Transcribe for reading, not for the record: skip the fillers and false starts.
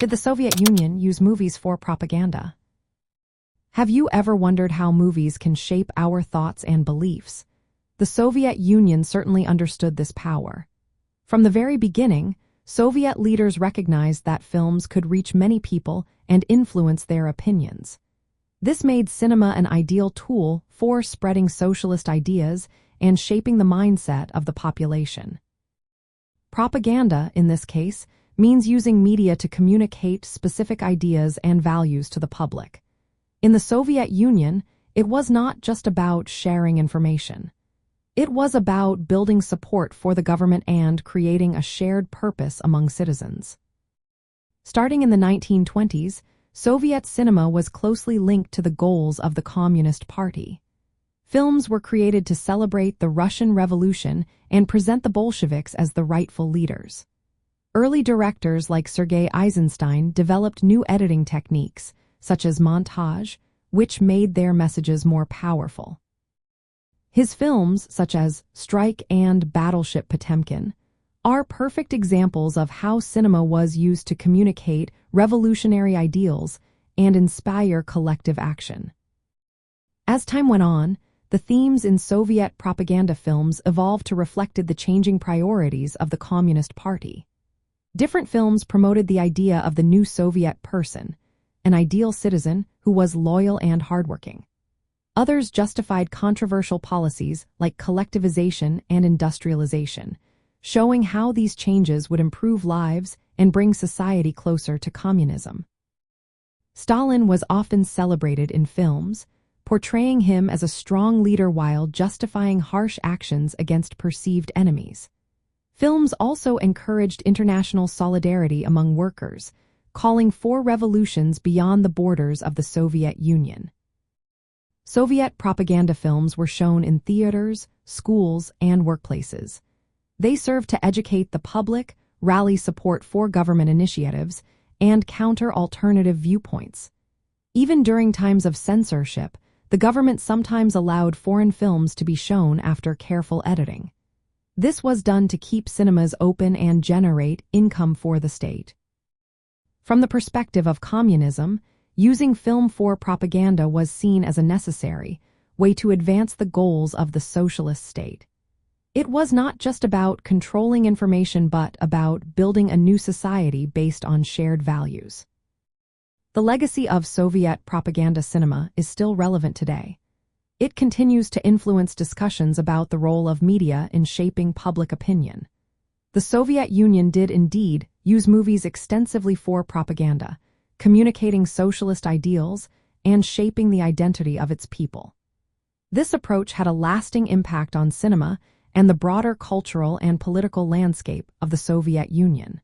Did the Soviet Union use movies for propaganda? Have you ever wondered how movies can shape our thoughts and beliefs? The Soviet Union certainly understood this power. From the very beginning, Soviet leaders recognized that films could reach many people and influence their opinions. This made cinema an ideal tool for spreading socialist ideas and shaping the mindset of the population. Propaganda, in this case, means using media to communicate specific ideas and values to the public. In the Soviet Union, it was not just about sharing information. It was about building support for the government and creating a shared purpose among citizens. Starting in the 1920s, Soviet cinema was closely linked to the goals of the Communist Party. Films were created to celebrate the Russian Revolution and present the Bolsheviks as the rightful leaders. Early directors like Sergei Eisenstein developed new editing techniques, such as montage, which made their messages more powerful. His films, such as Strike and Battleship Potemkin, are perfect examples of how cinema was used to communicate revolutionary ideals and inspire collective action. As time went on, the themes in Soviet propaganda films evolved to reflect the changing priorities of the Communist Party. Different films promoted the idea of the new Soviet person, an ideal citizen who was loyal and hardworking. Others justified controversial policies like collectivization and industrialization, showing how these changes would improve lives and bring society closer to communism. Stalin was often celebrated in films, portraying him as a strong leader while justifying harsh actions against perceived enemies. Films also encouraged international solidarity among workers, calling for revolutions beyond the borders of the Soviet Union. Soviet propaganda films were shown in theaters, schools, and workplaces. They served to educate the public, rally support for government initiatives, and counter alternative viewpoints. Even during times of censorship, the government sometimes allowed foreign films to be shown after careful editing. This was done to keep cinemas open and generate income for the state. From the perspective of communism, using film for propaganda was seen as a necessary way to advance the goals of the socialist state. It was not just about controlling information but about building a new society based on shared values. The legacy of Soviet propaganda cinema is still relevant today. It continues to influence discussions about the role of media in shaping public opinion. The Soviet Union did indeed use movies extensively for propaganda, communicating socialist ideals and shaping the identity of its people. This approach had a lasting impact on cinema and the broader cultural and political landscape of the Soviet Union.